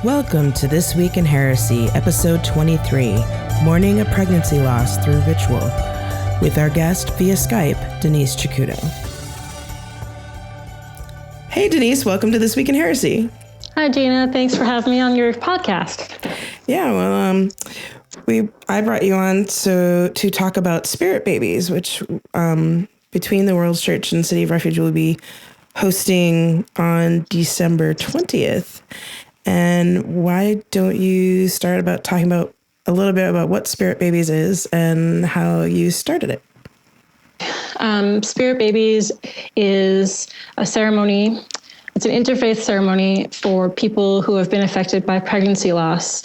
Welcome to This Week in Heresy, episode 23, Mourning a Pregnancy Loss Through Ritual, with our guest via Skype, Denise Cicuto. Hey Denise, welcome to This Week in Heresy. Hi Gina, thanks for having me on your podcast. Yeah, well, I brought you on to talk about spirit babies, which Between the World's Church and City of Refuge will be hosting on December 20th. And why don't you start about talking about a little bit about what Spirit Babies is and how you started it? Spirit Babies is a ceremony. It's an interfaith ceremony for people who have been affected by pregnancy loss.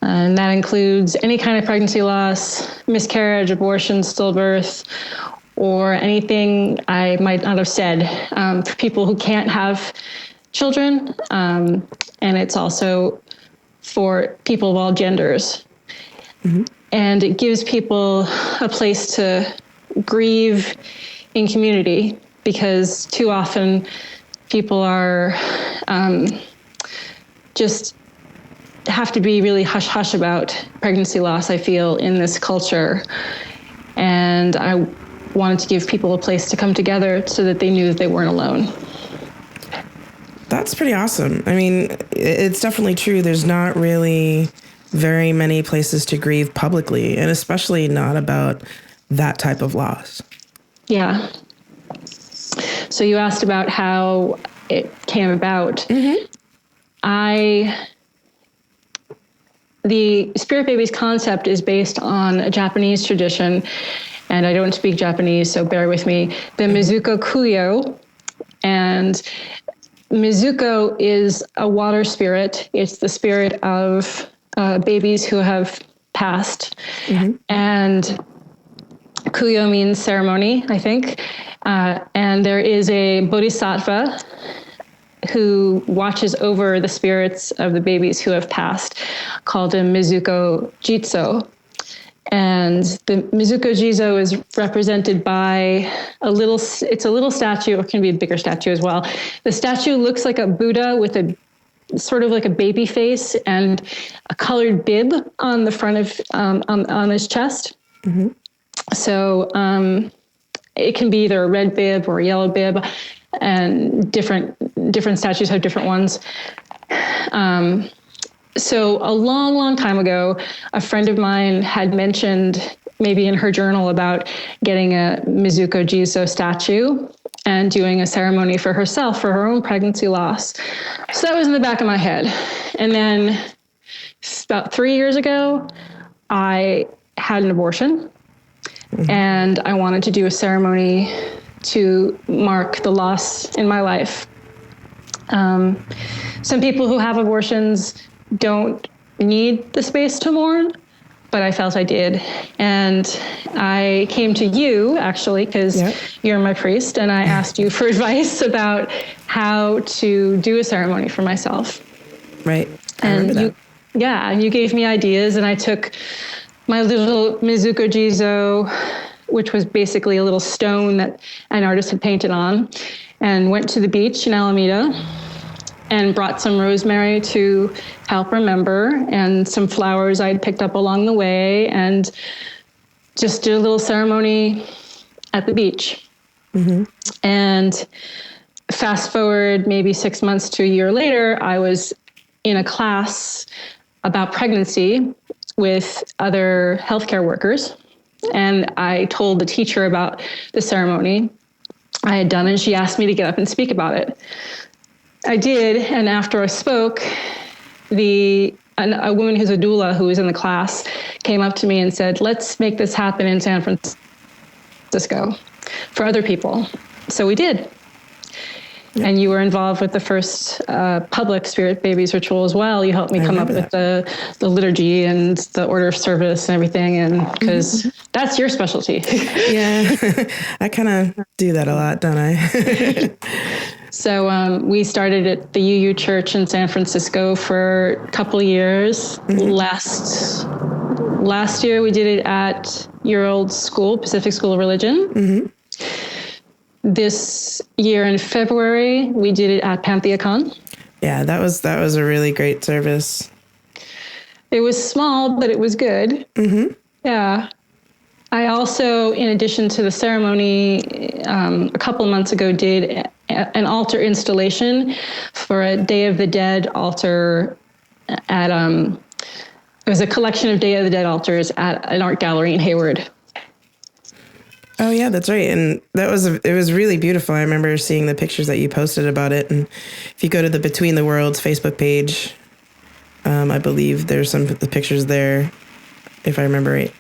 And that includes any kind of pregnancy loss, miscarriage, abortion, stillbirth, or anything I might not have said, for people who can't have children. And it's also for people of all genders. Mm-hmm. And it gives people a place to grieve in community, because too often people are just have to be really hush-hush about pregnancy loss, I feel, in this culture. And I wanted to give people a place to come together so that they knew that they weren't alone. That's pretty awesome. I mean, it's definitely true. There's not really very many places to grieve publicly, and especially not about that type of loss. Yeah. So you asked about how it came about. Mm-hmm. The Spirit Babies concept is based on a Japanese tradition, and I don't speak Japanese, so bear with me. The Mizuko Kuyo, and Mizuko is a water spirit. It's the spirit of babies who have passed. Mm-hmm. And Kuyo means ceremony, I think. And there is a bodhisattva who watches over the spirits of the babies who have passed, called a Mizuko Jitsu. And the Mizuko Jizo is represented by it's a little statue, or it can be a bigger statue as well. The statue looks like a Buddha with a sort of like a baby face and a colored bib on the front of, on his chest. Mm-hmm. So it can be either a red bib or a yellow bib, and different statues have different ones. So a long, long time ago, a friend of mine had mentioned, maybe in her journal, about getting a Mizuko Jizo statue and doing a ceremony for herself for her own pregnancy loss. So that was in the back of my head. And then about 3 years ago, I had an abortion. Mm-hmm. And I wanted to do a ceremony to mark the loss in my life. Some people who have abortions don't need the space to mourn, but I felt I did. And I came to you, actually, because you're my priest, and I asked you for advice about how to do a ceremony for myself. Right. And you gave me ideas, and I took my little Mizuko Jizo, which was basically a little stone that an artist had painted on, and went to the beach in Alameda and brought some rosemary to help remember, and some flowers I'd picked up along the way, and just did a little ceremony at the beach. Mm-hmm. And fast forward maybe 6 months to a year later, I was in a class about pregnancy with other healthcare workers. And I told the teacher about the ceremony I had done, and she asked me to get up and speak about it. I did, and after I spoke, a woman who's a doula who was in the class came up to me and said, "Let's make this happen in San Francisco for other people." So we did. And you were involved with the first public Spirit Babies ritual as well. You helped me come up with the liturgy and the order of service and everything, and because that's your specialty. Yeah, I kind of do that a lot, don't I? So we started at the UU Church in San Francisco for a couple of years. Mm-hmm. Last year we did it at your old school, Pacific School of Religion. Mm-hmm. This year in February we did it at Pantheacon. Yeah, that was a really great service. It was small, but it was good. Mm-hmm. Yeah. I also, in addition to the ceremony, a couple of months ago, did an altar installation for a Day of the Dead altar at it was a collection of Day of the Dead altars at an art gallery in Hayward. Oh yeah, that's right. And it was really beautiful. I remember seeing the pictures that you posted about it. And if you go to the Between the Worlds Facebook page, I believe there's some of the pictures there, if I remember right.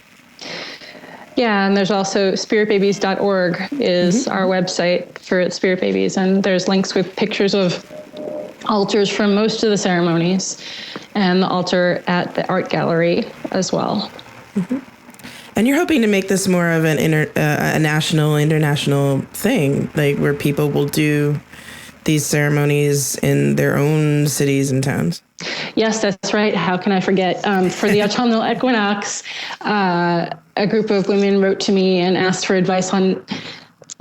Yeah, and there's also spiritbabies.org is our website for Spirit Babies, and there's links with pictures of altars from most of the ceremonies and the altar at the art gallery as well. Mm-hmm. And you're hoping to make this more of an a national, international thing, like where people will do these ceremonies in their own cities and towns. Yes, that's right. How can I forget? For the autumnal equinox, a group of women wrote to me and asked for advice on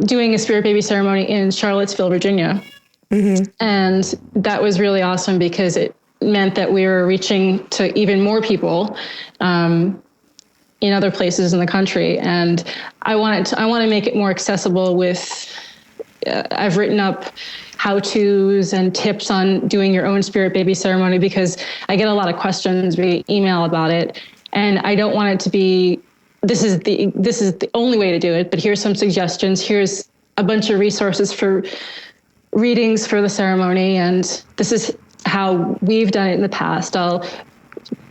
doing a Spirit Baby ceremony in Charlottesville, Virginia. Mm-hmm. And that was really awesome because it meant that we were reaching to even more people in other places in the country. And I want to make it more accessible with, I've written up how-tos and tips on doing your own Spirit Baby ceremony because I get a lot of questions via email about it. And I don't want it to be, this is the only way to do it, but here's some suggestions. Here's a bunch of resources for readings for the ceremony. And this is how we've done it in the past. I'll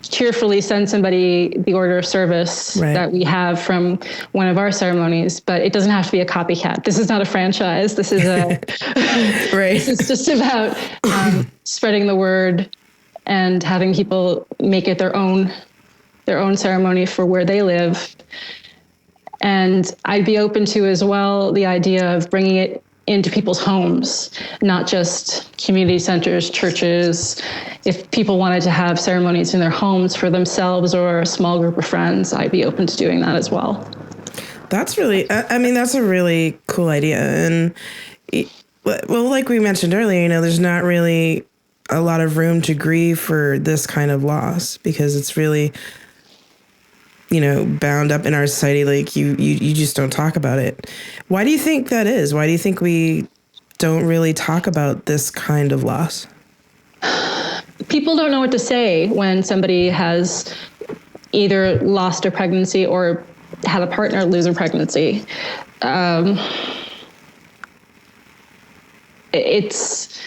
cheerfully send somebody the order of service that we have from one of our ceremonies, but it doesn't have to be a copycat. This is not a franchise. This is this is just about spreading the word and having people make it their own ceremony for where they live. And I'd be open to as well the idea of bringing it into people's homes, not just community centers, churches. If people wanted to have ceremonies in their homes for themselves or a small group of friends, I'd be open to doing that as well. That's really, I mean, that's a really cool idea. And well, like we mentioned earlier, there's not really a lot of room to grieve for this kind of loss because it's really, bound up in our society. Like you just don't talk about it. Why do you think that is? Why do you think we don't really talk about this kind of loss? People don't know what to say when somebody has either lost a pregnancy or had a partner lose a pregnancy. It's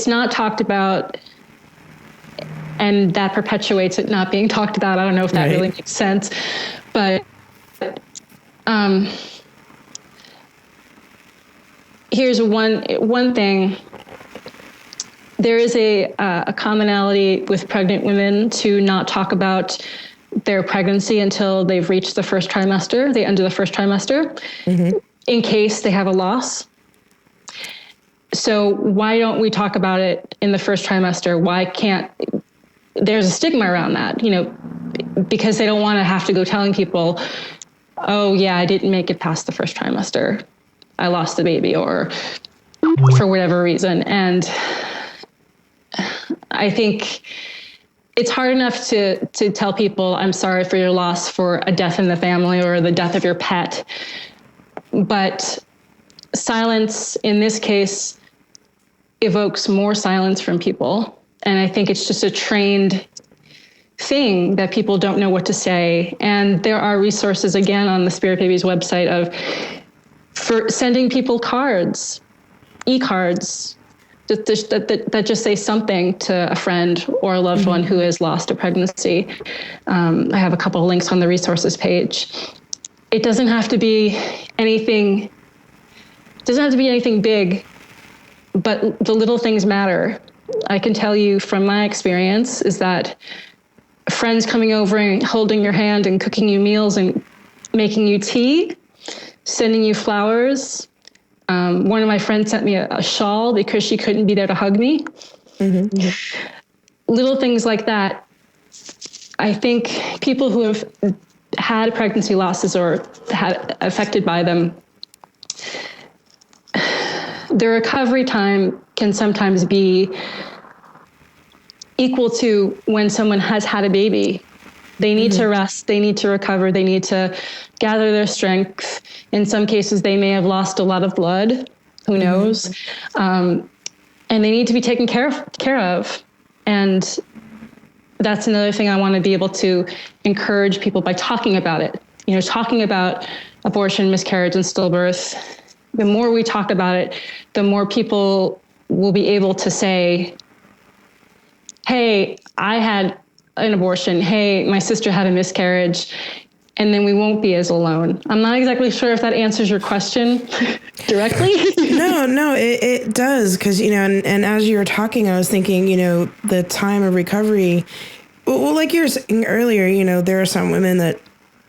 not talked about, and that perpetuates it not being talked about. I don't know if that really makes sense, but here's one thing. There is a commonality with pregnant women to not talk about their pregnancy until they've reached the first trimester, the end of the first trimester, in case they have a loss. So why don't we talk about it in the first trimester? Why can't, there's a stigma around that, because they don't want to have to go telling people, oh yeah, I didn't make it past the first trimester. I lost the baby, or for whatever reason. And I think it's hard enough to tell people, I'm sorry for your loss for a death in the family or the death of your pet. But silence in this case evokes more silence from people. And I think it's just a trained thing that people don't know what to say. And there are resources, again, on the Spirit Babies website for sending people cards, e-cards, that just say something to a friend or a loved one who has lost a pregnancy. I have a couple of links on the resources page. It doesn't have to be anything big, but the little things matter. I can tell you from my experience is that friends coming over and holding your hand and cooking you meals and making you tea, sending you flowers. One of my friends sent me a shawl because she couldn't be there to hug me. Little things like that. I think people who have had pregnancy losses or had affected by them, their recovery time can sometimes be equal to when someone has had a baby. They need to rest, they need to recover, they need to gather their strength. In some cases, they may have lost a lot of blood, who knows? And they need to be taken care of. And that's another thing I want to be able to encourage people by talking about it. You know, talking about abortion, miscarriage, and stillbirth. The more we talk about it, the more people will be able to say, hey, I had an abortion. Hey, my sister had a miscarriage. And then we won't be as alone. I'm not exactly sure if that answers your question directly. No, it does. Because, you know, and as you were talking, I was thinking, you know, the time of recovery, well, like you were saying earlier, you know, there are some women that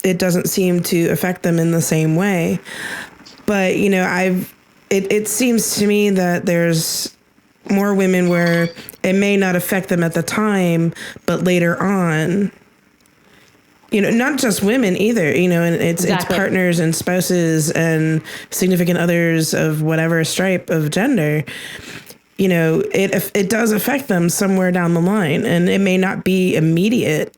it doesn't seem to affect them in the same way. But, you know, it seems to me that there's more women where it may not affect them at the time, but later on, you know, not just women either, you know, and it's partners and spouses and significant others of whatever stripe of gender, you know, it does affect them somewhere down the line, and it may not be immediate.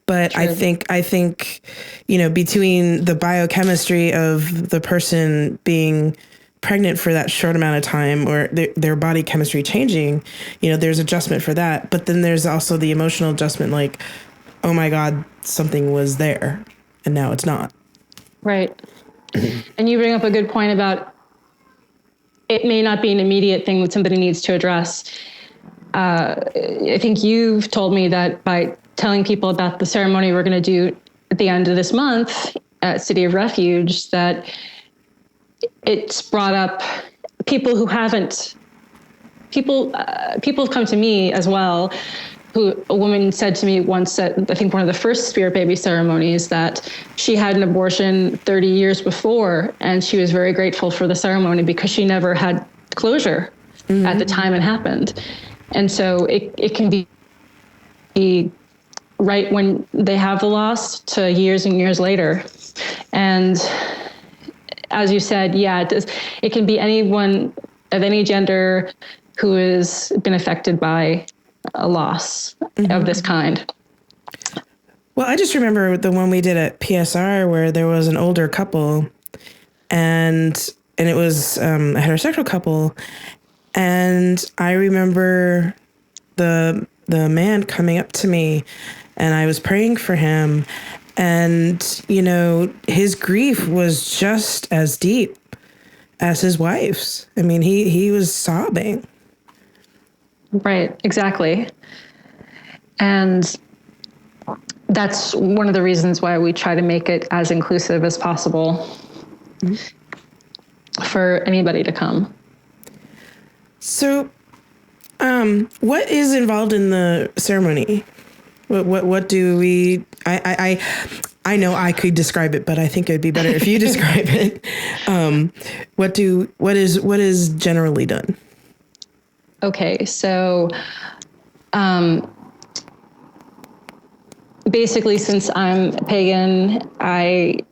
But true. I think, you know, between the biochemistry of the person being pregnant for that short amount of time, or their body chemistry changing, you know, there's adjustment for that. But then there's also the emotional adjustment, like, oh my God, something was there and now it's not. Right. And you bring up a good point about it may not be an immediate thing that somebody needs to address. I think you've told me that by telling people about the ceremony we're going to do at the end of this month at City of Refuge, that it's brought up people who haven't, people have come to me as well, who a woman said to me once at, I think, one of the first spirit baby ceremonies, that she had an abortion 30 years before, and she was very grateful for the ceremony because she never had closure at the time it happened. And so it can be right when they have the loss to years and years later. And as you said, yeah, it can be anyone of any gender who has been affected by a loss of this kind. Well, I just remember the one we did at PSR where there was an older couple, and it was a heterosexual couple, and I remember the man coming up to me, and I was praying for him, and you know, his grief was just as deep as his wife's. I mean, he was sobbing. Right, exactly. And that's one of the reasons why we try to make it as inclusive as possible for anybody to come. So, what is involved in the ceremony? What do we? I know I could describe it, but I think it'd be better if you describe it. What is generally done? Okay, so basically, since I'm pagan, I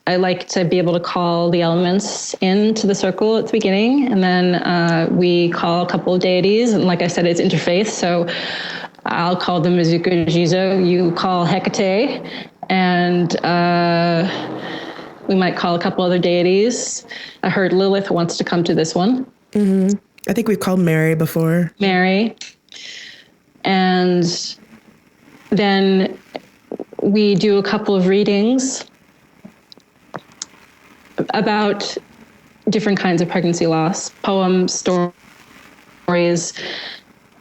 like to be able to call the elements into the circle at the beginning, and then we call a couple of deities. And like I said, it's interfaith, so I'll call them Mizuko Jizo, you call Hecate, and we might call a couple other deities. I heard Lilith wants to come to this one. Mm-hmm. I think we've called Mary before. Mary. And then we do a couple of readings about different kinds of pregnancy loss, poems, stories,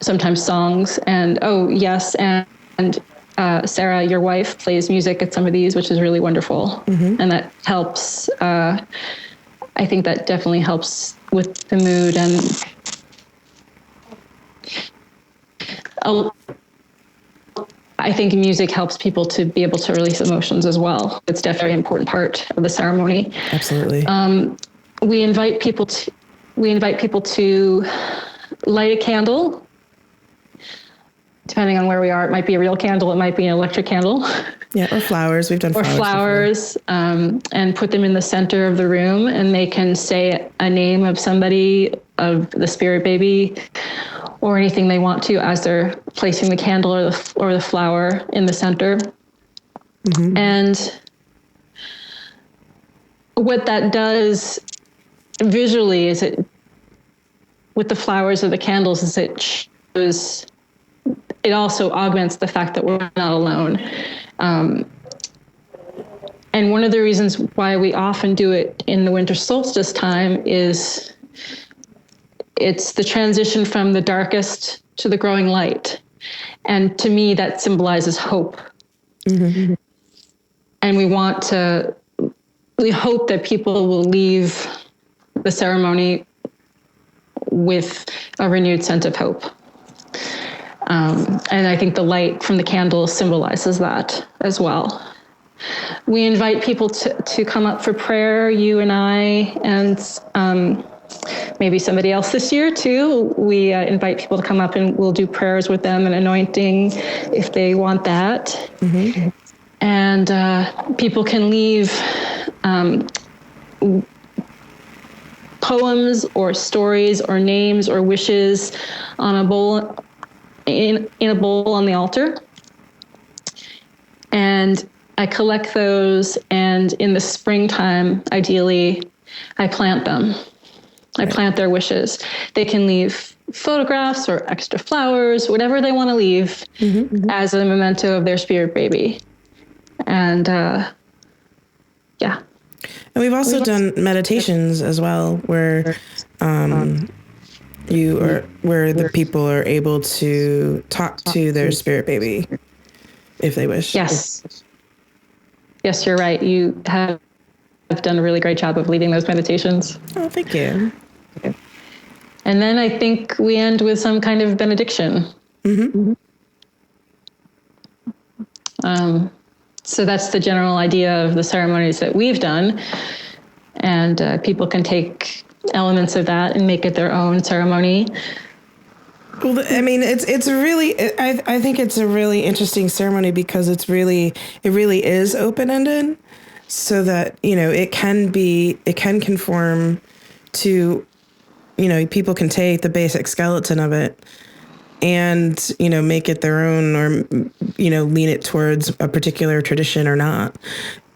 sometimes songs. And oh, yes, and Sarah, your wife, plays music at some of these, which is really wonderful. Mm-hmm. And that helps. I think that definitely helps with the mood, and I think music helps people to be able to release emotions as well. It's definitely an important part of the ceremony. Absolutely. We invite people to light a candle. Depending on where we are, it might be a real candle, it might be an electric candle. Yeah, or flowers. We've done or flowers and put them in the center of the room, and they can say a name of somebody, of the spirit baby, or anything they want to as they're placing the candle or the flower in the center. Mm-hmm. And what that does visually is with the flowers or the candles, is it also augments the fact that we're not alone. And one of the reasons why we often do it in the winter solstice time is it's the transition from the darkest to the growing light. And to me, that symbolizes hope. Mm-hmm. And we hope that people will leave the ceremony with a renewed sense of hope. And I think the light from the candle symbolizes that as well. We invite people to come up for prayer, you and I, and maybe somebody else this year too. We invite people to come up and we'll do prayers with them and anointing if they want that. Mm-hmm. And people can leave poems or stories or names or wishes on a bowl, in a bowl on the altar. And I collect those, and in the springtime, ideally, I plant them. I plant their wishes. They can leave photographs or extra flowers, whatever they want to leave, mm-hmm. as a memento of their spirit baby. And yeah. And we've also done meditations as well, where where the people are able to talk to their spirit baby if they wish. Yes. Yes, you're right. You have done a really great job of leading those meditations. Oh, thank you. And then I think we end with some kind of benediction. Mm-hmm. So that's the general idea of the ceremonies that we've done. And people can take elements of that and make it their own ceremony. Well, I mean, it's really, I think it's a really interesting ceremony because it really is open-ended, so that, it can conform to, people can take the basic skeleton of it and, make it their own, or, lean it towards a particular tradition or not,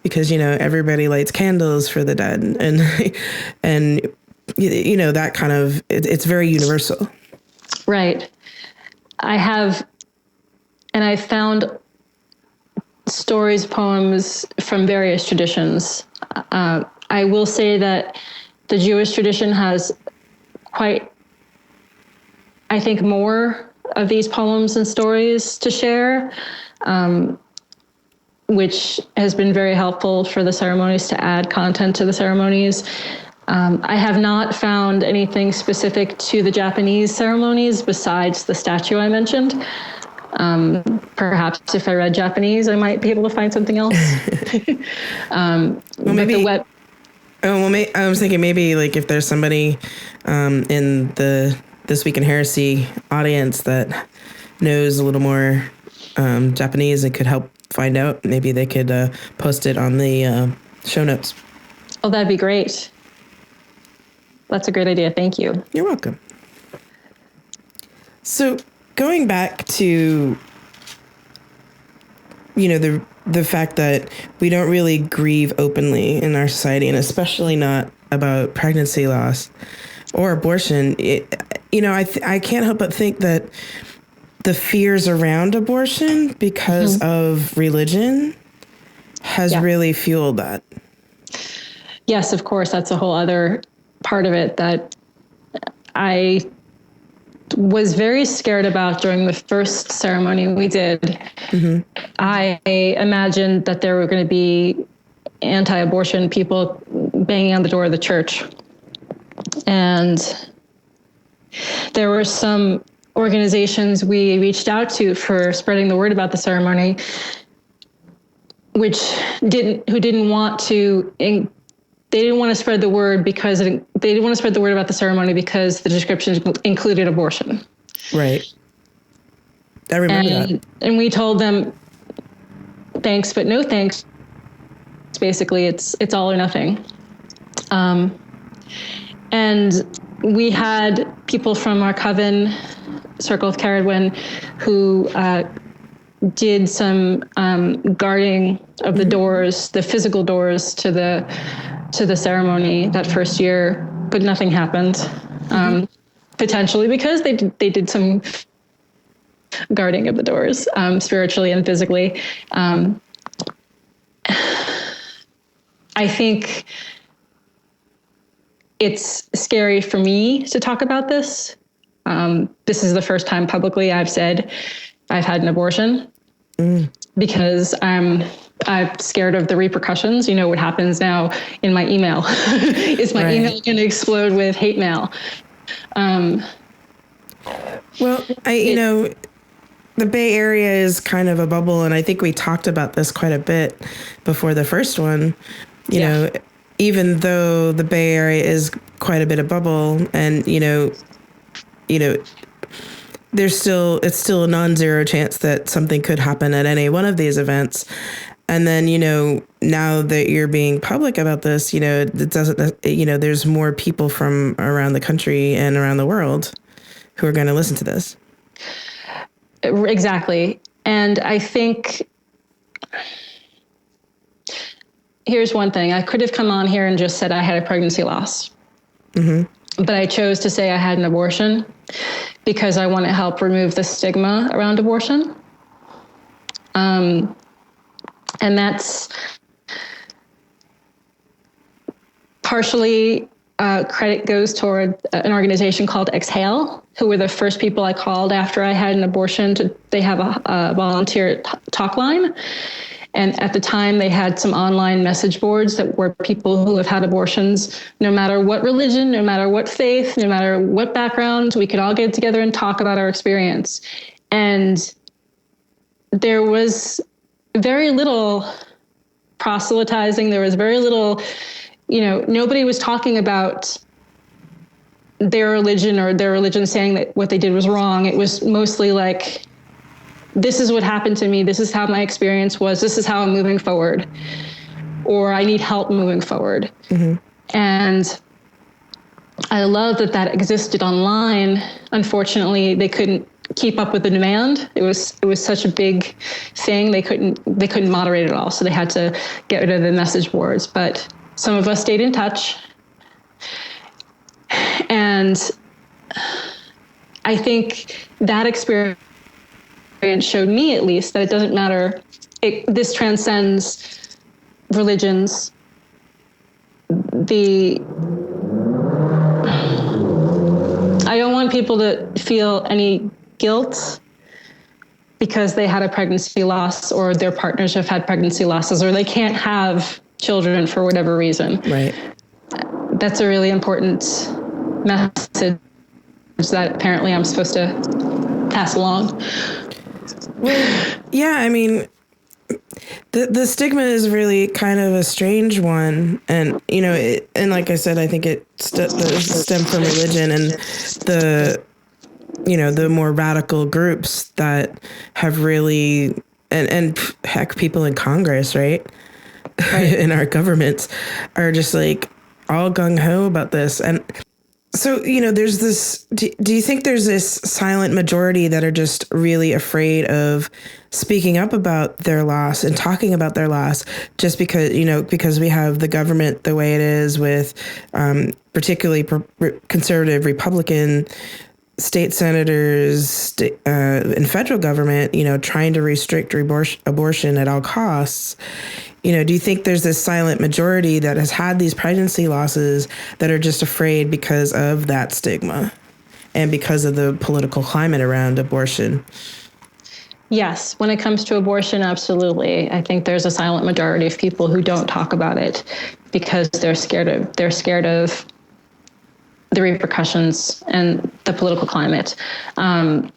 because, everybody lights candles for the dead, and that kind of, it's very universal. Right. I found stories, poems from various traditions. I will say that the Jewish tradition has quite, I think, more of these poems and stories to share, which has been very helpful for the ceremonies to add content to the ceremonies. I have not found anything specific to the Japanese ceremonies besides the statue I mentioned. Perhaps if I read Japanese, I might be able to find something else. I was thinking maybe like if there's somebody in the This Week in Heresy audience that knows a little more Japanese and could help find out, maybe they could post it on the show notes. Oh, that'd be great. That's a great idea. Thank you. You're welcome. So going back to, the fact that we don't really grieve openly in our society, and especially not about pregnancy loss or abortion, I can't help but think that the fears around abortion because of religion has really fueled that. Yes, of course. That's a whole other part of it that I was very scared about during the first ceremony we did. Mm-hmm. I imagined that there were going to be anti-abortion people banging on the door of the church. And there were some organizations we reached out to for spreading the word about the ceremony, who didn't want to. They didn't want to spread the word because they didn't want to spread the word about the ceremony because the description included abortion. Right. I remember that. And we told them, thanks, but no thanks. Basically, it's all or nothing. And we had people from our coven, Circle of Caradwen, who did some guarding of the doors, the physical doors to the ceremony that first year, but nothing happened. Potentially because they did some guarding of the doors, spiritually and physically. I think it's scary for me to talk about this. This is the first time publicly I've said I've had an abortion because I'm scared of the repercussions. You know what happens now in my email. Is my email going to explode with hate mail? Well, the Bay Area is kind of a bubble, and I think we talked about this quite a bit before the first one. You know, even though the Bay Area is quite a bit of bubble, and it's still a non-zero chance that something could happen at any one of these events. And then, now that you're being public about this, it doesn't, there's more people from around the country and around the world who are going to listen to this. Exactly. And I think here's one thing. I could have come on here and just said I had a pregnancy loss. But I chose to say I had an abortion because I want to help remove the stigma around abortion. And that's partially credit goes toward an organization called Exhale, who were the first people I called after I had an abortion. They have a volunteer talk line. And at the time, they had some online message boards that were people who have had abortions, no matter what religion, no matter what faith, no matter what background, we could all get together and talk about our experience. And there was very little proselytizing. There was very little, nobody was talking about their religion or their religion saying that what they did was wrong. It was mostly like, this is what happened to me. This is how my experience was. This is how I'm moving forward. Or I need help moving forward. And I love that existed online. Unfortunately, they couldn't keep up with the demand. It was such a big thing. They couldn't moderate it all. So they had to get rid of the message boards. But some of us stayed in touch. And I think that experience showed me, at least, that it doesn't matter. This transcends religions. I don't want people to feel any guilt because they had a pregnancy loss or their partners have had pregnancy losses or they can't have children for whatever reason. Right. That's a really important message that apparently I'm supposed to pass along. Well, yeah, I mean, the stigma is really kind of a strange one. And, and like I said, I think it stemmed from religion and the more radical groups that have really, and heck, people in Congress, right? In our governments are just like all gung-ho about this. And so, there's this, do you think there's this silent majority that are just really afraid of speaking up about their loss and talking about their loss just because, because we have the government the way it is with particularly conservative Republican state senators and federal government, trying to restrict abortion at all costs? Do you think there's this silent majority that has had these pregnancy losses that are just afraid because of that stigma and because of the political climate around abortion? Yes, when it comes to abortion, absolutely. I think there's a silent majority of people who don't talk about it because they're scared of the repercussions and the political climate. I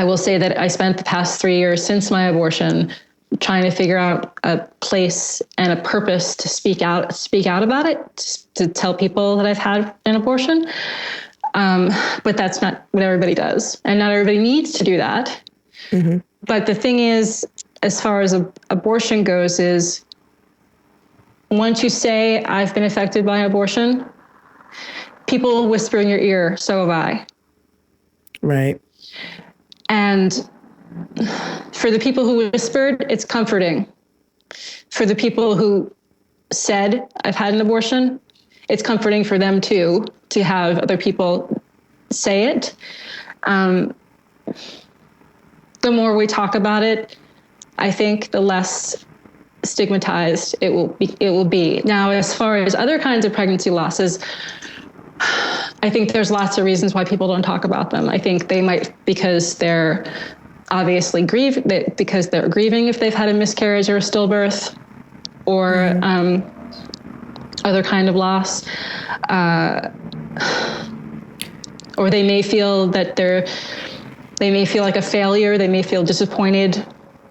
will say that I spent the past 3 years since my abortion trying to figure out a place and a purpose to speak out about it, to tell people that I've had an abortion. But that's not what everybody does. And not everybody needs to do that. But the thing is, as far as abortion goes is once you say, I've been affected by abortion, people whisper in your ear, so have I. Right. And for the people who whispered, it's comforting. For the people who said, I've had an abortion, it's comforting for them too, to have other people say it. The more we talk about it, I think the less stigmatized it will be. Now, as far as other kinds of pregnancy losses, I think there's lots of reasons why people don't talk about them. I think they might because they're obviously because they're grieving if they've had a miscarriage or a stillbirth or other kind of loss. Or they may feel that they may feel like a failure. They may feel disappointed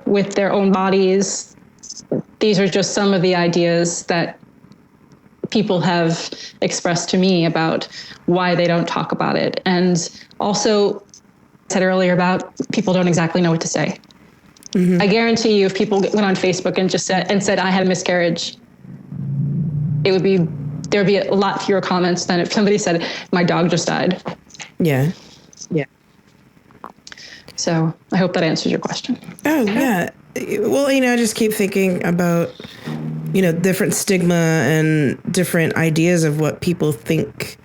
with their own bodies. These are just some of the ideas that people have expressed to me about why they don't talk about it. And also, I said earlier about people don't exactly know what to say. I guarantee you, if people went on Facebook and just said I had a miscarriage, there'd be a lot fewer comments than if somebody said my dog just died. Yeah. So I hope that answers your question. Oh, yeah. Well, I just keep thinking about, different stigma and different ideas of what people think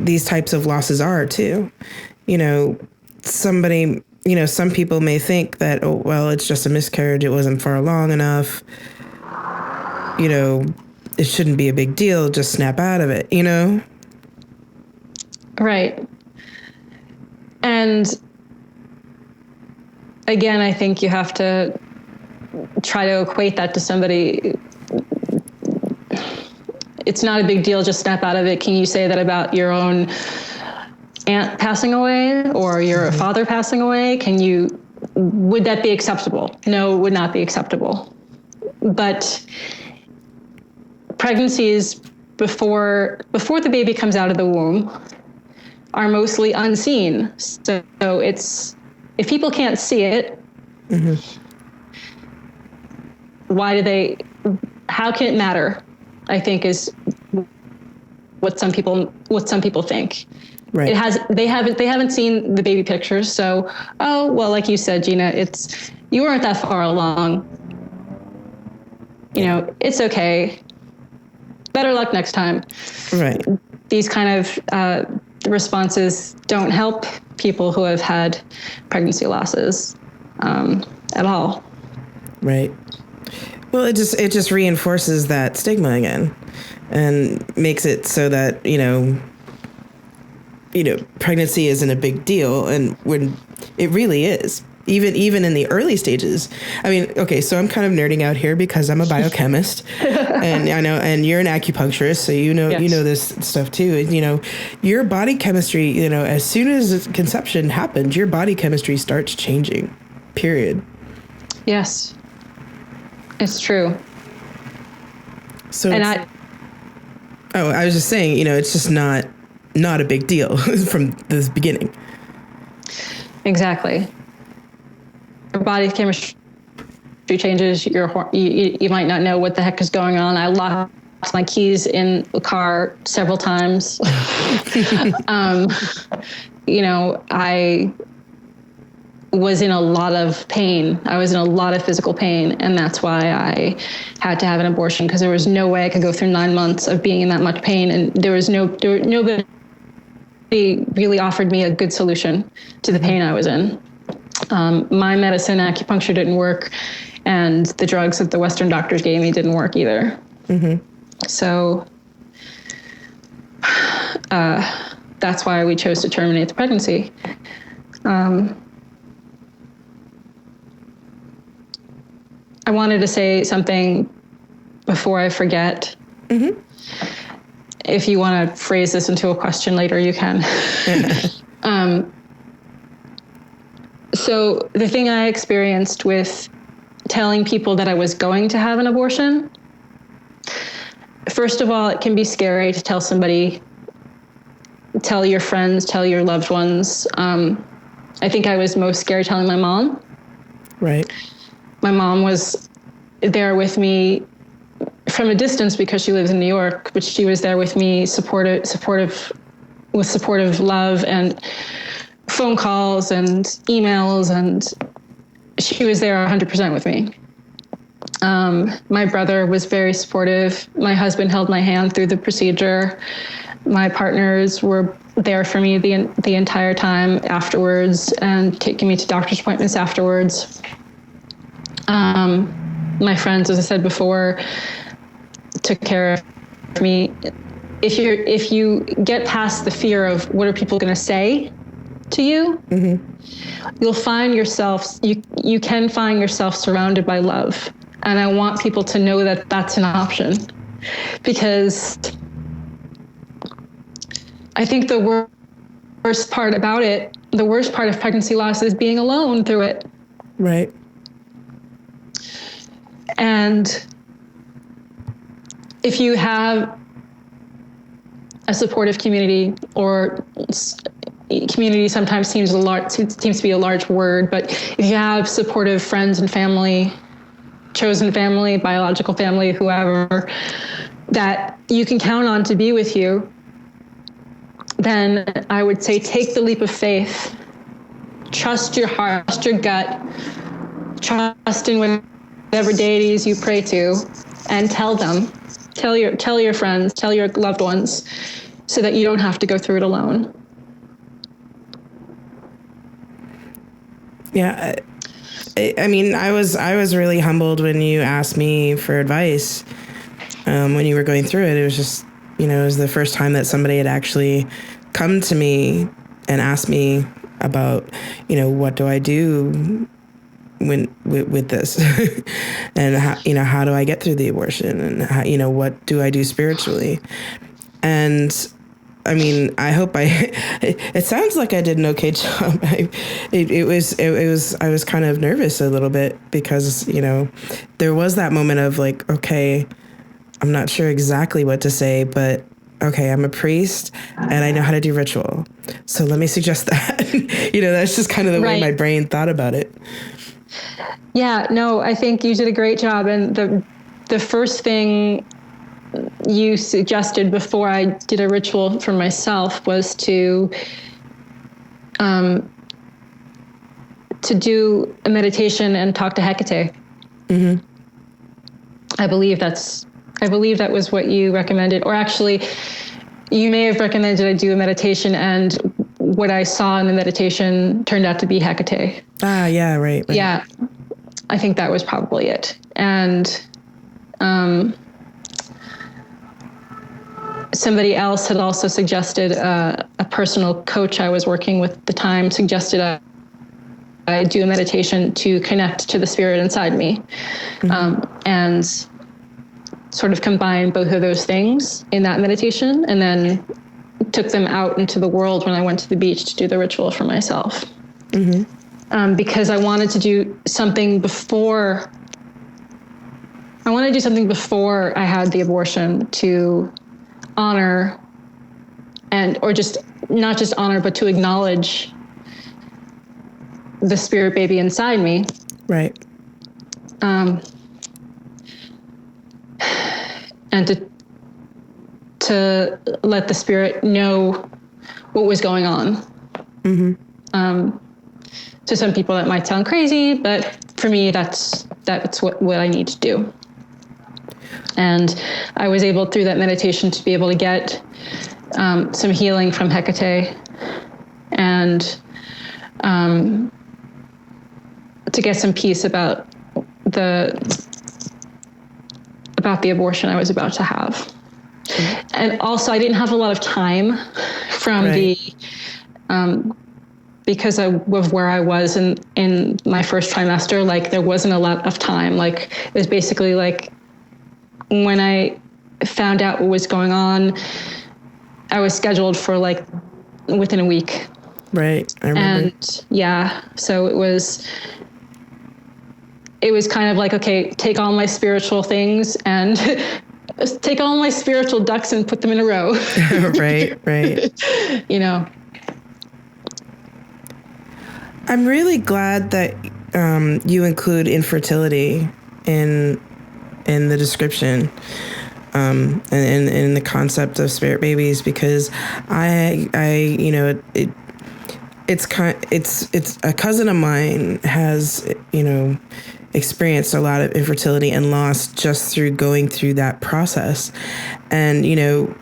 these types of losses are, too. Some people may think that, oh, well, it's just a miscarriage. It wasn't far along enough. It shouldn't be a big deal. Just snap out of it, Right. And again, I think you have to try to equate that to somebody. It's not a big deal, just snap out of it. Can you say that about your own aunt passing away or your father passing away? Would that be acceptable? No, it would not be acceptable. But pregnancies before the baby comes out of the womb are mostly unseen. So if people can't see it, how can it matter? I think is what some people think. Right. They haven't seen the baby pictures. So, oh, well, like you said, Gina, you weren't that far along. It's okay. Better luck next time. Right. These kind of responses don't help people who have had pregnancy losses at all. Right. Well, it just reinforces that stigma again and makes it so that, pregnancy isn't a big deal. And when it really is, even in the early stages. I mean, okay, so I'm kind of nerding out here because I'm a biochemist and I know, and you're an acupuncturist. So, Yes. this stuff too. Your body chemistry, as soon as conception happens, your body chemistry starts changing, period. Yes. It's true. So, I was just saying, it's just not a big deal from the beginning. Exactly. Your body chemistry changes. You might not know what the heck is going on. I lost my keys in the car several times. I was in a lot of pain. I was in a lot of physical pain, and that's why I had to have an abortion, because there was no way I could go through 9 months of being in that much pain, and nobody really offered me a good solution to the pain I was in. My medicine, acupuncture, didn't work, and the drugs that the Western doctors gave me didn't work either. So that's why we chose to terminate the pregnancy. I wanted to say something before I forget. If you want to phrase this into a question later, you can. So the thing I experienced with telling people that I was going to have an abortion, first of all, it can be scary to tell somebody, tell your friends, tell your loved ones. I think I was most scared telling my mom. Right. My mom was there with me from a distance because she lives in New York, but she was there with me, supportive with supportive love and phone calls and emails, and she was there 100% with me. My brother was very supportive. My husband held my hand through the procedure. My partners were there for me the entire time afterwards and taking me to doctor's appointments afterwards. My friends, as I said before, took care of me. If you get past the fear of what are people going to say to you, you'll find yourself, you can find yourself surrounded by love. And I want people to know that that's an option, because I think the worst part about it, the worst part of pregnancy loss is being alone through it. Right. And if you have a supportive community, or community sometimes seems to be a large word, but if you have supportive friends and family, chosen family, biological family, whoever, that you can count on to be with you, then I would say take the leap of faith. Trust your heart, trust your gut, trust in whatever deities you pray to, and tell them. Tell your friends, tell your loved ones, so that you don't have to go through it alone. Yeah. I mean, I was really humbled when you asked me for advice when you were going through it. It was just, it was the first time that somebody had actually come to me and asked me about, what do I do with this, and how do I get through the abortion, and how, what do I do spiritually? And I mean, I hope it sounds like I did an okay job. I was kind of nervous a little bit because, there was that moment of like, okay, I'm not sure exactly what to say, but okay, I'm a priest and I know how to do ritual. So let me suggest that. That's just kind of the way my brain thought about it. Yeah, no, I think you did a great job. And the first thing you suggested before I did a ritual for myself was to do a meditation and talk to Hecate. Mm-hmm. I believe that was what you recommended, or actually, you may have recommended I do a meditation, and what I saw in the meditation turned out to be Hecate. Ah, yeah, right. Yeah, I think that was probably it. And somebody else had also suggested, a personal coach I was working with at the time suggested I do a meditation to connect to the spirit inside me, and sort of combine both of those things in that meditation, and then took them out into the world when I went to the beach to do the ritual for myself. Mm-hmm. Because I wanted to do something before I had the abortion to honor or just not just honor, but to acknowledge the spirit baby inside me. Right. And to let the spirit know what was going on. Mm-hmm. To some people that might sound crazy, but for me, that's what I need to do. And I was able, through that meditation, to be able to get some healing from Hecate, and to get some peace about the abortion I was about to have. Mm-hmm. And also, I didn't have a lot of time from because of where I was in my first trimester. Like, there wasn't a lot of time. Like, it was basically like, when I found out what was going on, I was scheduled for like within a week. Right. I remember. And yeah, so it was kind of like, okay, take all my spiritual things and take all my spiritual ducks and put them in a row. Right. You know. I'm really glad that you include infertility in the description, and in the concept of spirit babies, because it's a cousin of mine has, experienced a lot of infertility and loss just through going through that process. And,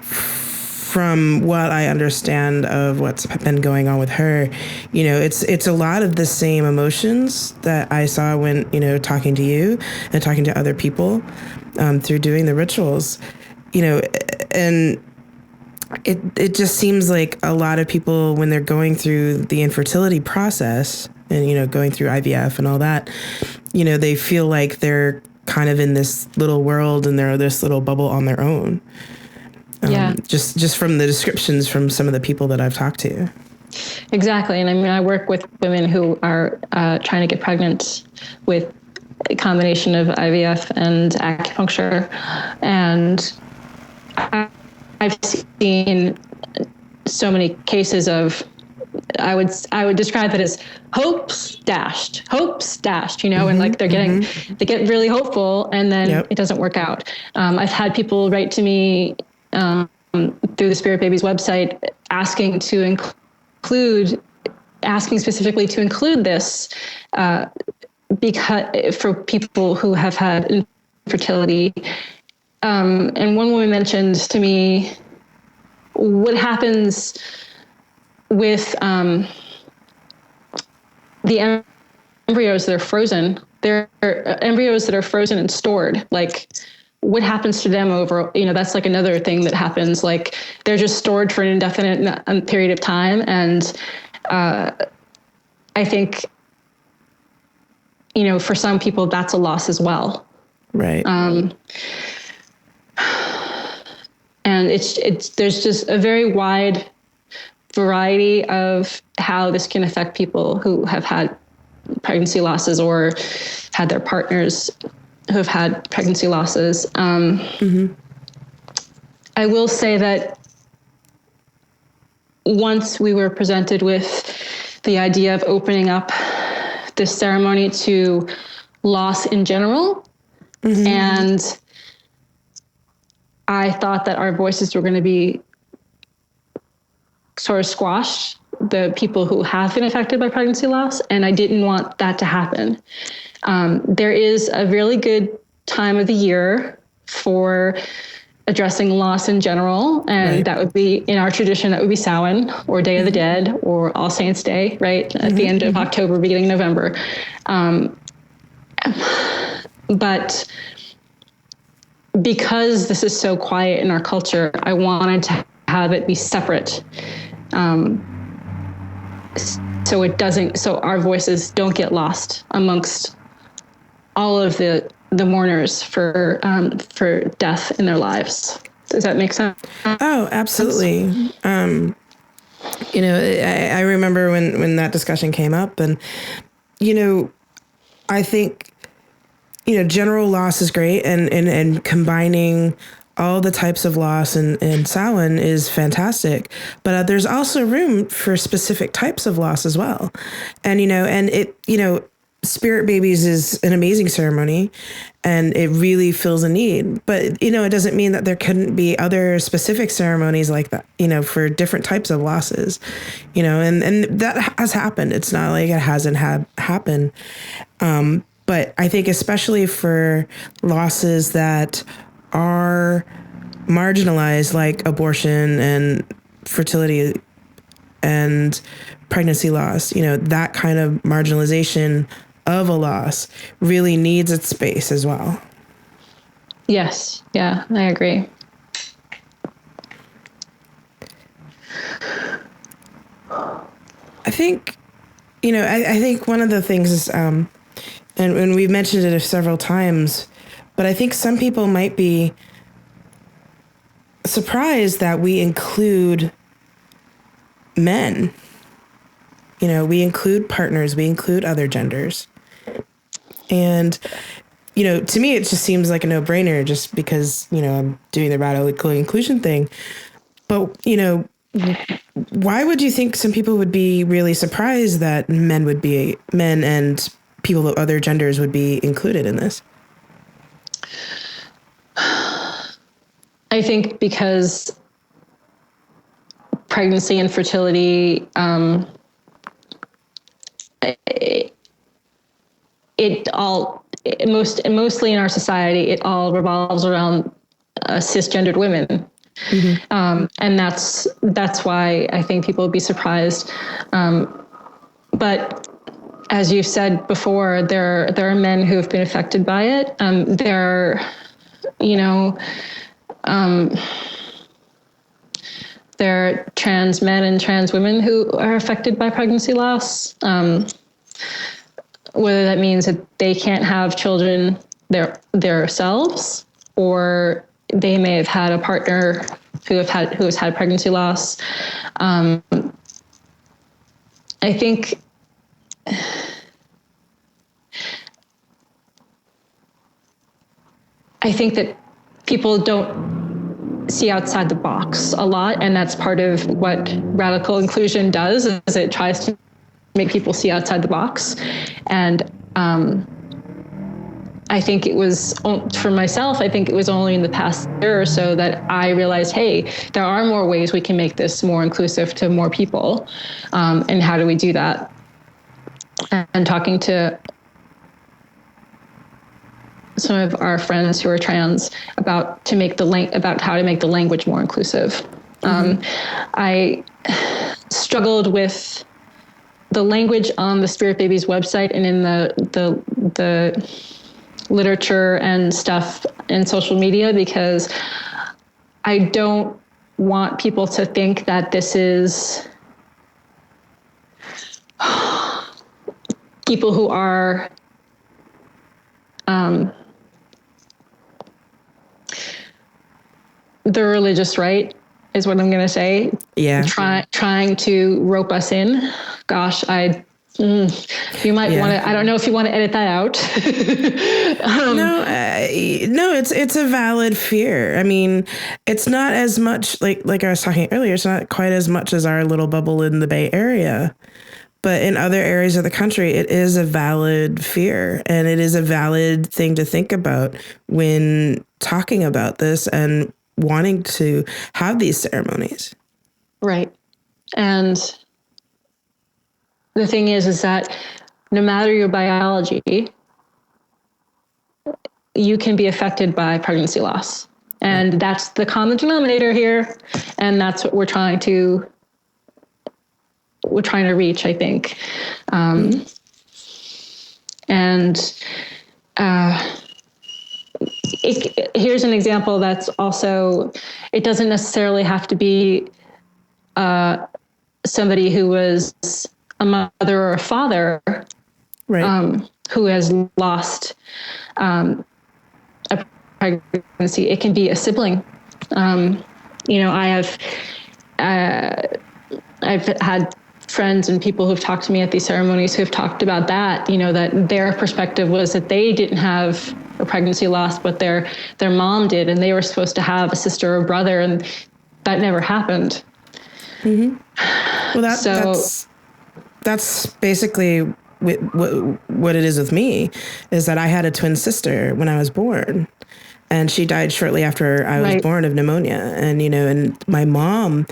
from what I understand of what's been going on with her, it's a lot of the same emotions that I saw when, talking to you and talking to other people, through doing the rituals, and it just seems like a lot of people, when they're going through the infertility process and, going through IVF and all that, they feel like they're kind of in this little world and they're this little bubble on their own. Just from the descriptions from some of the people that I've talked to. Exactly. And I mean, I work with women who are trying to get pregnant with a combination of IVF and acupuncture. And I've seen so many cases of, I would describe it as hopes dashed, and like they get really hopeful and then it doesn't work out. I've had people write to me through the Spirit Babies website asking specifically to include this, because for people who have had infertility. And one woman mentioned to me what happens with the embryos that are frozen. They're embryos that are frozen and stored. Like, what happens to them over, that's like another thing that happens. Like, they're just stored for an indefinite period of time. And I think, for some people, that's a loss as well. Right. And there's just a very wide variety of how this can affect people who have had pregnancy losses or had their partners who have had pregnancy losses. I will say that once we were presented with the idea of opening up this ceremony to loss in general, and I thought that our voices were going to be sort of squashed, the people who have been affected by pregnancy loss, and I didn't want that to happen. There is a really good time of the year for addressing loss in general, and that would be, in our tradition, that would be Samhain or Day of the Dead or All Saints Day, right? At the end of October, beginning of November. But because this is so quiet in our culture, I wanted to have it be separate. So our voices don't get lost amongst all of the mourners for death in their lives. Does that make sense? Oh, absolutely. I remember when that discussion came up, and, I think, general loss is great, and combining all the types of loss in Samhain is fantastic, but there's also room for specific types of loss as well. And, Spirit Babies is an amazing ceremony and it really fills a need, but, it doesn't mean that there couldn't be other specific ceremonies like that, for different types of losses, and that has happened. It's not like it hasn't happened. But I think especially for losses that are marginalized, like abortion and fertility and pregnancy loss, that kind of marginalization of a loss really needs its space as well. Yes. Yeah, I agree. I think, I think one of the things is, and we've mentioned it several times, but I think some people might be surprised that we include men. We include partners, we include other genders. And, to me, it just seems like a no-brainer just because, I'm doing the radical inclusion thing. But, why would you think some people would be really surprised that men and people of other genders would be included in this? I think because pregnancy and fertility, mostly in our society, it all revolves around cisgendered women. Mm-hmm. And that's why I think people would be surprised. But as you've said before, there are men who have been affected by it. There are trans men and trans women who are affected by pregnancy loss. Whether that means that they can't have children themselves, or they may have had a partner who has had pregnancy loss. I think that people don't see outside the box a lot, and that's part of what radical inclusion does, is it tries to make people see outside the box. And I think it was, for myself, I think it was only in the past year or so that I realized, hey, there are more ways we can make this more inclusive to more people. And how do we do that? And talking to some of our friends who are trans about how to make the language more inclusive. Mm-hmm. I struggled with the language on the Spirit Babies website and in the literature and stuff in social media, because I don't want people to think that this is people who are the religious right is what I'm going to say. Yeah. Trying to rope us in. Gosh, you might want to, I don't know if you want to edit that out. No, it's a valid fear. I mean, it's not as much like I was talking earlier, it's not quite as much as our little bubble in the Bay Area. But in other areas of the country, it is a valid fear, and it is a valid thing to think about when talking about this and wanting to have these ceremonies. Right. And the thing is that no matter your biology, you can be affected by pregnancy loss. And that's the common denominator here. And that's what we're trying to reach, I think. Here's an example that's also, it doesn't necessarily have to be somebody who was a mother or a father, right, who has lost a pregnancy. It can be a sibling. I've had friends and people who've talked to me at these ceremonies who've talked about that, that their perspective was that they didn't have a pregnancy loss, but their mom did, and they were supposed to have a sister or brother, and that never happened. Mm-hmm. Well, that's basically what it is with me, is that I had a twin sister when I was born, and she died shortly after I was born of pneumonia. And, and my mom,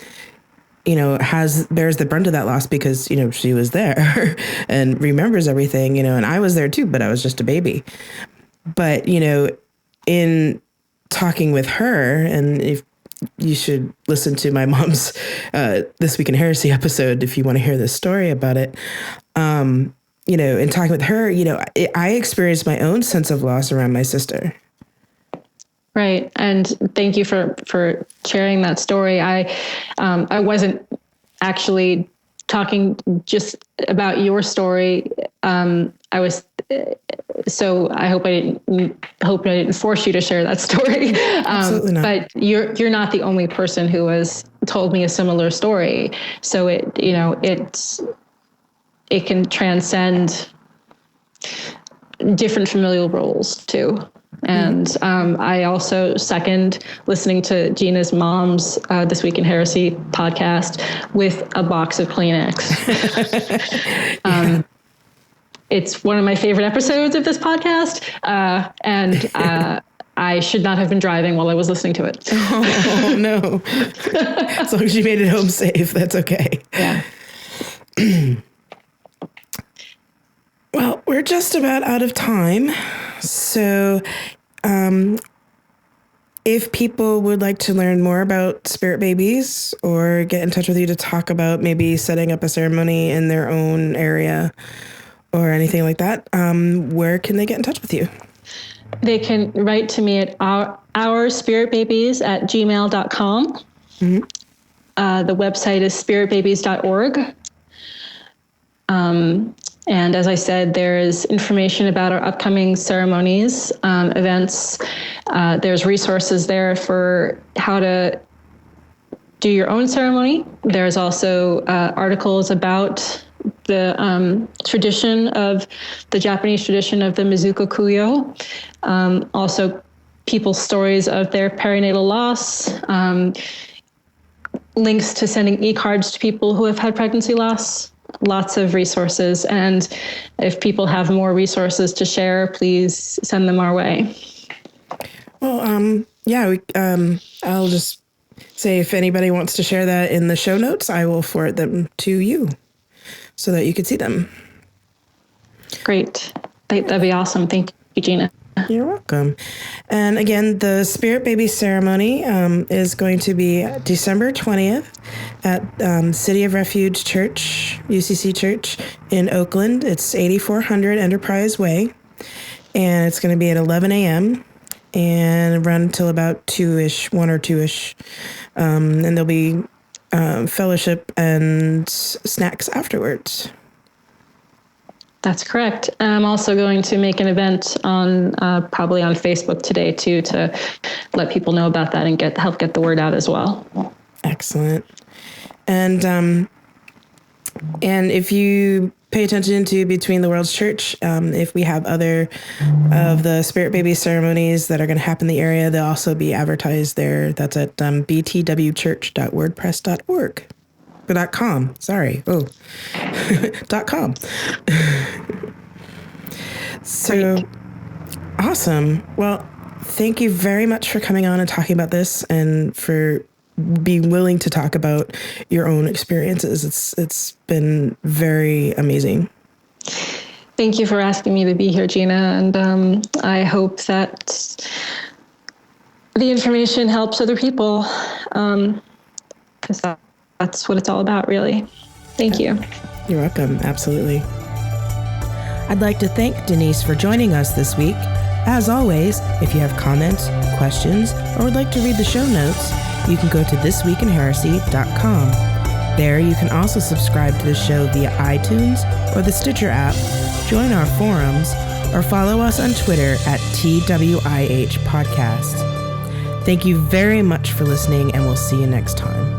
bears the brunt of that loss because, she was there and remembers everything, and I was there too, but I was just a baby. But, in talking with her, and if you should listen to my mom's This Week in Heresy episode if you want to hear this story about it, in talking with her, I experienced my own sense of loss around my sister. Right. And thank you for sharing that story. I wasn't actually talking just about your story. So I hope I didn't force you to share that story. Absolutely not. But you're not the only person who has told me a similar story. So it can transcend different familial roles too. And I also second listening to Gina's mom's This Week in Heresy podcast with a box of Kleenex. it's one of my favorite episodes of this podcast. And I should not have been driving while I was listening to it. Oh, no. As long as you made it home safe, that's okay. Yeah. Well, we're just about out of time. So if people would like to learn more about spirit babies or get in touch with you to talk about maybe setting up a ceremony in their own area or anything like that, where can they get in touch with you? They can write to me at ourspiritbabies@gmail.com. Mm-hmm. The website is spiritbabies.org. And as I said, there is information about our upcoming ceremonies, events. There's resources there for how to do your own ceremony. There's also articles about the tradition of the Japanese tradition of the Mizuko Kuyo. Also, people's stories of their perinatal loss. Links to sending e-cards to people who have had pregnancy loss. Lots of resources. And if people have more resources to share, please send them our way. Well, I'll just say if anybody wants to share that in the show notes, I will forward them to you so that you could see them. Great. That'd be awesome. Thank you, Gina. You're welcome. And again, the Spirit Baby ceremony is going to be December 20th at City of Refuge Church, UCC Church in Oakland. It's 8400 Enterprise Way. And it's going to be at 11 a.m. and run until about 2-ish, 1 or 2-ish. And there'll be fellowship and snacks afterwards. That's correct. I'm also going to make an event on probably on Facebook today too, to let people know about that and help get the word out as well. Excellent. And if you pay attention to Between the Worlds Church, if we have other of the Spirit Baby ceremonies that are going to happen in the area, they'll also be advertised there. That's at btwchurch.wordpress.org. .com. Sorry. Oh, .com. So Great. Awesome. Well, thank you very much for coming on and talking about this and for being willing to talk about your own experiences. It's been very amazing. Thank you for asking me to be here, Gina. And I hope that the information helps other people, because that's what it's all about, really. Thank you. You're welcome. Absolutely. I'd like to thank Denise for joining us this week. As always, if you have comments, questions, or would like to read the show notes, you can go to thisweekinheresy.com. There you can also subscribe to the show via iTunes or the Stitcher app, join our forums, or follow us on Twitter at TWIH Podcast. Thank you very much for listening, and we'll see you next time.